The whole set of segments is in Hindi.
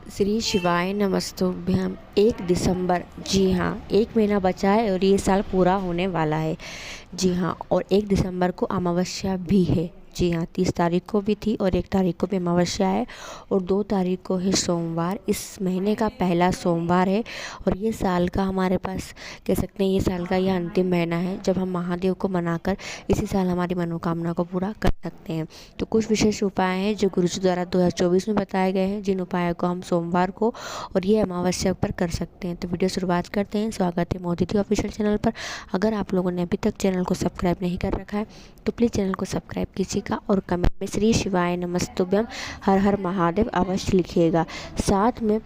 श्री शिवाय नमस्तुभ्यम। 1 दिसंबर, जी हाँ, 1 महीना बचा है और ये साल पूरा होने वाला है। जी हाँ, और 1 दिसंबर को अमावस्या भी है। जी हाँ, 30 तारीख को भी थी और 1 तारीख को भी अमावस्या है और 2 तारीख को है सोमवार। इस महीने का पहला सोमवार है और ये साल का हमारे पास कह सकते हैं ये साल का यह अंतिम महीना है जब हम महादेव को मनाकर इसी साल हमारी मनोकामना को पूरा कर सकते हैं। तो कुछ विशेष उपाय हैं जो गुरुजी द्वारा 2024 में बताए गए हैं, जिन उपायों को हम सोमवार को और ये अमावस्या पर कर सकते हैं। तो वीडियो शुरुआत करते हैं। स्वागत है मोदी दी ऑफिशियल चैनल पर। अगर आप लोगों ने अभी तक चैनल को सब्सक्राइब नहीं कर रखा है तो प्लीज़ चैनल को सब्सक्राइब कीजिएगा और कमेंट में श्री शिवाय नमस्तुभ्यम हर हर महादेव अवश्य लिखिएगा। साथ में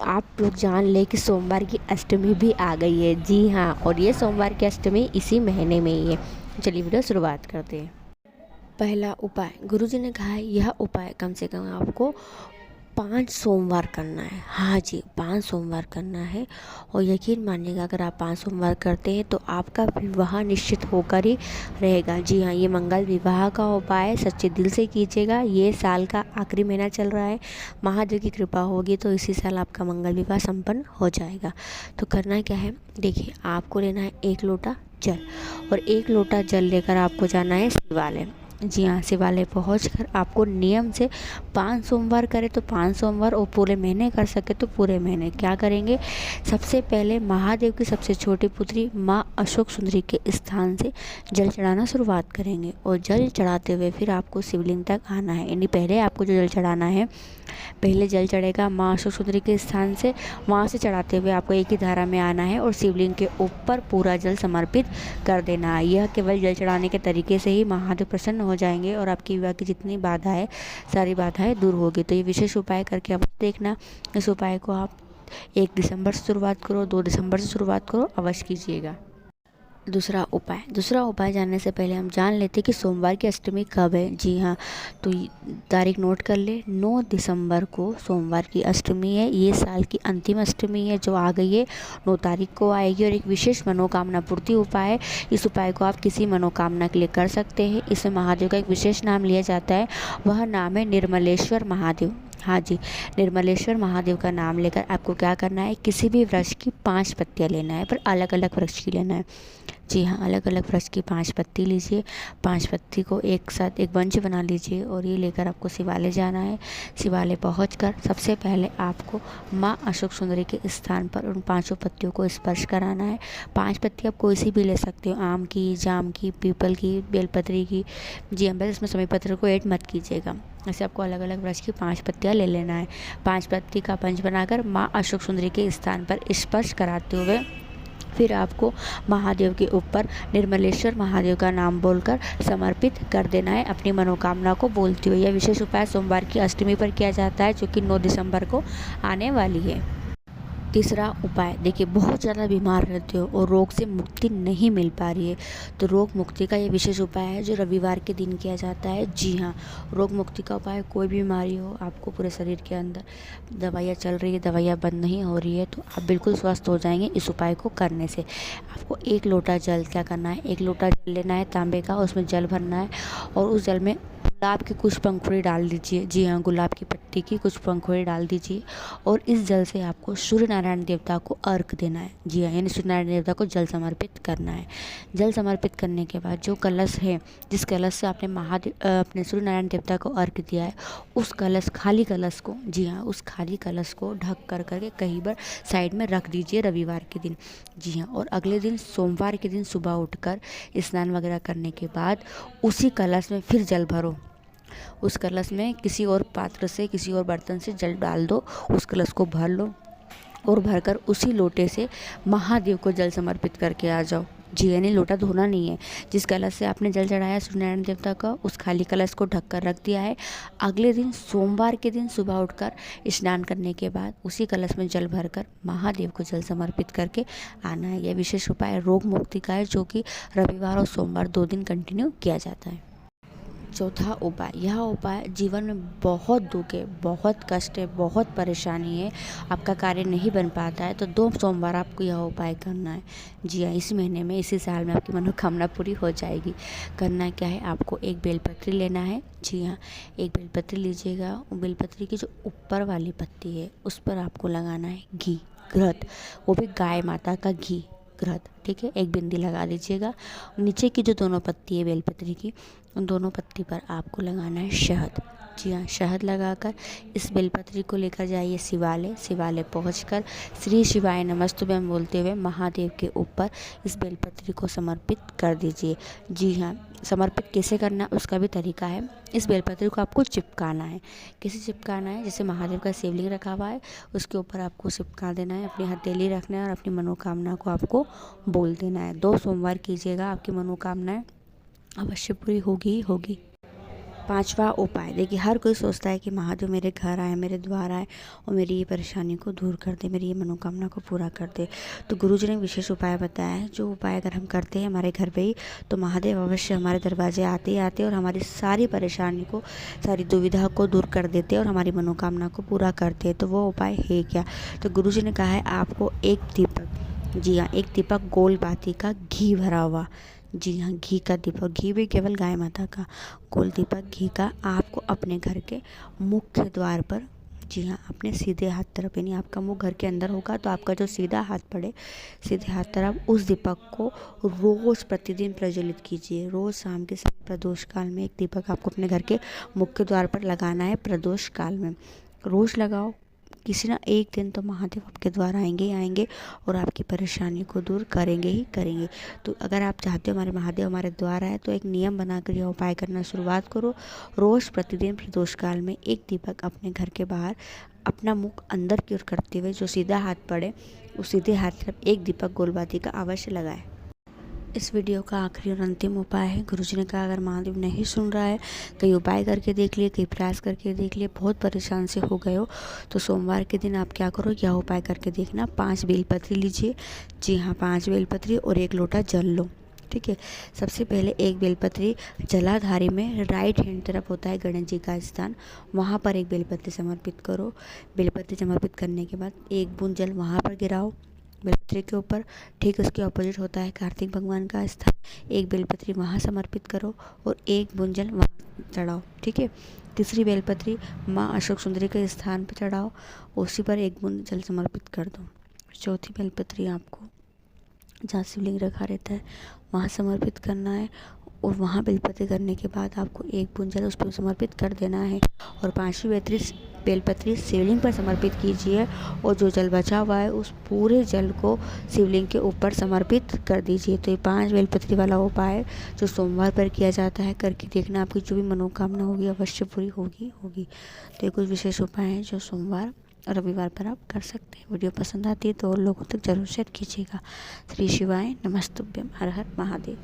आप लोग जान लें कि सोमवार की अष्टमी भी आ गई है। जी हाँ, और ये सोमवार की अष्टमी इसी महीने में ही है। चलिए वीडियो शुरुआत करते हैं। पहला उपाय, गुरुजी ने कहा है यह उपाय कम से कम आपको 5 सोमवार करना है। हाँ जी, 5 सोमवार करना है और यकीन मानिएगा अगर आप 5 सोमवार करते हैं तो आपका विवाह निश्चित होकर ही रहेगा। जी हाँ, ये मंगल विवाह का उपाय सच्चे दिल से कीजिएगा। ये साल का आखिरी महीना चल रहा है, महादेव की कृपा होगी तो इसी साल आपका मंगल विवाह संपन्न हो जाएगा। तो करना क्या है, देखिए आपको लेना है 1 लोटा जल और 1 लोटा जल लेकर आपको जाना है शिवालय। जी हाँ, शिवालय पहुंचकर आपको नियम से 5 सोमवार करें तो 5 सोमवार और पूरे महीने कर सके तो पूरे महीने क्या करेंगे। सबसे पहले महादेव की सबसे छोटी पुत्री माँ अशोक सुंदरी के स्थान से जल चढ़ाना शुरुआत करेंगे और जल चढ़ाते हुए फिर आपको शिवलिंग तक आना है। यानी पहले आपको जो जल चढ़ाना है, पहले जल चढ़ेगा माँ अशोक सुंदरी के स्थान से, वहाँ से चढ़ाते हुए आपको एक ही धारा में आना है और शिवलिंग के ऊपर पूरा जल समर्पित कर देना है। यह केवल जल चढ़ाने के तरीके से ही महादेव प्रसन्न हो जाएंगे और आपकी विवाह की जितनी बाधा है सारी बाधाएं दूर होगी। तो ये विशेष उपाय करके आप देखना। इस उपाय को आप 1 दिसंबर से शुरुआत करो, 2 दिसंबर से शुरुआत करो, अवश्य कीजिएगा। दूसरा उपाय जानने से पहले हम जान लेते कि सोमवार की अष्टमी कब है। जी हाँ, तो तारीख नोट कर ले, 9 दिसंबर को सोमवार की अष्टमी है। ये साल की अंतिम अष्टमी है जो आ गई है, 9 तारीख को आएगी और एक विशेष मनोकामना पूर्ति उपाय है। इस उपाय को आप किसी मनोकामना के लिए कर सकते हैं। इसमें महादेव का एक विशेष नाम लिया जाता है, वह नाम है निर्मलेश्वर महादेव। हाँ जी, निर्मलेश्वर महादेव का नाम लेकर आपको क्या करना है, किसी भी वृक्ष की 5 पत्तियाँ लेना है, पर अलग अलग वृक्ष की लेना है। जी हाँ, अलग अलग वृक्ष की 5 पत्ती लीजिए। 5 पत्ती को एक साथ एक बंच बना लीजिए और ये लेकर आपको शिवालय जाना है। शिवालय पहुंचकर सबसे पहले आपको माँ अशोक सुंदरी के स्थान पर उन 5 पत्तियों को स्पर्श कराना है। 5 पत्ती आप कोई सी भी ले सकते हो, आम की, जाम की, पीपल की, बेलपत्री की। जी हाँ, बस इसमें समय पत्र को ऐड मत कीजिएगा। ऐसे आपको अलग अलग वृक्ष की 5 पत्तियाँ ले लेना है। 5 पत्ती का पंच बनाकर माँ अशोक सुंदरी के स्थान पर स्पर्श कराते हुए फिर आपको महादेव के ऊपर निर्मलेश्वर महादेव का नाम बोलकर समर्पित कर देना है, अपनी मनोकामना को बोलते हुए। यह विशेष उपाय सोमवार की अष्टमी पर किया जाता है जो कि 9 दिसंबर को आने वाली है। तीसरा उपाय, देखिए बहुत ज़्यादा बीमार रहते हो और रोग से मुक्ति नहीं मिल पा रही है तो रोग मुक्ति का ये विशेष उपाय है जो रविवार के दिन किया जाता है। जी हाँ, रोग मुक्ति का उपाय, कोई भी बीमारी हो आपको पूरे शरीर के अंदर, दवाइयाँ चल रही है, दवाइयाँ बंद नहीं हो रही है तो आप बिल्कुल स्वस्थ हो जाएंगे इस उपाय को करने से। आपको 1 लोटा जल क्या करना है, 1 लोटा जल लेना है तांबे का, उसमें जल भरना है और उस जल में गुलाब की कुछ पंखुड़ी डाल दीजिए। जी हाँ, गुलाब की पत्ती की कुछ पंखुड़ी डाल दीजिए और इस जल से आपको सूर्य नारायण देवता को अर्घ देना है। जी हाँ, यानी सूर्य नारायण देवता को जल समर्पित करना है। जल समर्पित करने के बाद जो कलश है, जिस कलश से आपने अपने सूर्य नारायण देवता को अर्घ दिया है, उस कलश, खाली कलश को, जी हाँ, उस खाली कलश को ढक कर करके कहीं पर साइड में रख दीजिए रविवार के दिन। जी हाँ, और अगले दिन सोमवार के दिन सुबह उठकर स्नान वगैरह करने के बाद उसी कलश में फिर जल भरो। उस कलश में किसी और पात्र से, किसी और बर्तन से जल डाल दो, उस कलश को भर लो और भरकर उसी लोटे से महादेव को जल समर्पित करके आ जाओ। जी, यानी लोटा धोना नहीं है। जिस कलश से आपने जल चढ़ाया सूर्यनारायण देवता का, उस खाली कलश को ढक कर रख दिया है। अगले दिन सोमवार के दिन सुबह उठकर स्नान करने के बाद उसी कलश में जल भरकर महादेव को जल समर्पित करके आना है। यह विशेष उपाय रोग मुक्ति का है जो कि रविवार और सोमवार 2 दिन कंटिन्यू किया जाता है। चौथा उपाय, यह उपाय जीवन में बहुत दुख है, बहुत कष्ट है, बहुत परेशानी है, आपका कार्य नहीं बन पाता है तो 2 सोमवार आपको यह उपाय करना है। जी हाँ, इस महीने में, इसी साल में आपकी मनोकामना पूरी हो जाएगी। करना क्या है, आपको एक बेलपत्री लेना है। जी हाँ, एक बेलपत्री लीजिएगा। बेलपत्री की जो ऊपर वाली पत्ती है उस पर आपको लगाना है घी, घृत, वो भी गाय माता का घी, घृत। ठीक है, एक बिंदी लगा लीजिएगा। नीचे की जो दोनों पत्ती है बेलपत्री की, उन दोनों पत्ती पर आपको लगाना है शहद। जी हाँ, शहद लगाकर इस बेलपत्री को लेकर जाइए शिवालय। शिवालय पहुंचकर श्री शिवाय नमस्तुभ्यम बोलते हुए महादेव के ऊपर इस बेलपत्री को समर्पित कर दीजिए। जी हाँ, समर्पित कैसे करना उसका भी तरीका है। इस बेलपत्री को आपको चिपकाना है। कैसे चिपकाना है, जैसे महादेव का शिवलिंग रखा हुआ है उसके ऊपर आपको चिपका देना है, अपनी हथेली रखना है और अपनी मनोकामना को आपको बोल देना है। 2 सोमवार कीजिएगा, आपकी मनोकामनाएं अवश्य पूरी होगी ही होगी। 5वां उपाय, देखिए हर कोई सोचता है कि महादेव मेरे घर आए, मेरे द्वार आए और मेरी ये परेशानी को दूर कर दे, मेरी ये मनोकामना को पूरा कर दे। तो गुरुजी ने विशेष उपाय बताया है, जो उपाय अगर हम करते हैं हमारे घर पे ही, तो महादेव अवश्य हमारे दरवाजे आते ही आते और हमारी सारी परेशानी को, सारी दुविधा को दूर कर देते और हमारी मनोकामना को पूरा करते। तो वो उपाय है क्या, तो गुरुजी ने कहा है आपको एक दीपक, जी हाँ, एक दीपक गोल बाती का घी भरा हुआ, जी हाँ, घी का दीपक, घी भी केवल गाय माता का, गोल दीपक घी का आपको अपने घर के मुख्य द्वार पर, जी हाँ, अपने सीधे हाथ तरफ, यानी आपका मुंह घर के अंदर होगा तो आपका जो सीधा हाथ पड़े, सीधे हाथ तरफ उस दीपक को रोज़ प्रतिदिन प्रज्वलित कीजिए। रोज़ शाम के समय प्रदोष काल में एक दीपक आपको अपने घर के मुख्य द्वार पर लगाना है। प्रदोष काल में रोज़ लगाओ, किसी ना एक दिन तो महादेव आपके द्वार आएंगे ही आएंगे और आपकी परेशानी को दूर करेंगे ही करेंगे। तो अगर आप चाहते हो हमारे महादेव हमारे द्वार आए, तो एक नियम बनाकर यह उपाय करना शुरुआत करो। रोज़ प्रतिदिन प्रदोष काल में एक दीपक अपने घर के बाहर अपना मुख अंदर की ओर करते हुए जो सीधा हाथ पड़े उस सीधे हाथ तरफ एक दीपक गोलबाती का अवश्य लगाएं। इस वीडियो का आखिरी और अंतिम उपाय है, गुरुजी ने कहा अगर महादेव नहीं सुन रहा है, कई उपाय करके देख लिए, कई प्रयास करके देख लिए, बहुत परेशान से हो गए हो, तो सोमवार के दिन आप क्या करो, यह उपाय करके देखना। 5 बेलपत्री लीजिए। जी हाँ, 5 बेलपत्री और 1 लोटा जल लो। ठीक है, सबसे पहले एक बेलपत्री जलाधारी में राइट हैंड तरफ होता है गणेश जी का स्थान, वहाँ पर एक बेलपत्री समर्पित करो। बेलपत्री समर्पित करने के बाद 1 बूंद जल वहाँ पर गिराओ बेलपत्री के ऊपर। ठीक उसके ऑपोजिट होता है कार्तिक भगवान का स्थान, एक बेलपत्री वहाँ समर्पित करो और 1 बूंद जल वहाँ चढ़ाओ। ठीक है, तीसरी बेलपत्री माँ अशोक सुंदरी के स्थान पर चढ़ाओ, उसी पर 1 बूंद जल समर्पित कर दो। चौथी बेलपत्री आपको जहाँ शिवलिंग रखा रहता है वहाँ समर्पित करना है और वहाँ बेलपत्री करने के बाद आपको 1 बूंद जल उस पर समर्पित कर देना है। और 5वीं बेलपत्री शिवलिंग पर समर्पित कीजिए और जो जल बचा हुआ है उस पूरे जल को शिवलिंग के ऊपर समर्पित कर दीजिए। तो ये 5 बेलपत्री वाला उपाय जो सोमवार पर किया जाता है, करके देखना, आपकी जो भी मनोकामना होगी अवश्य पूरी होगी। तो ये कुछ विशेष उपाय हैं जो सोमवार और रविवार पर आप कर सकते हैं। वीडियो पसंद आती है तो और लोगों तक जरूर शेयर कीजिएगा। श्री शिवाय नमस्तुभ्यम, हर हर महादेव।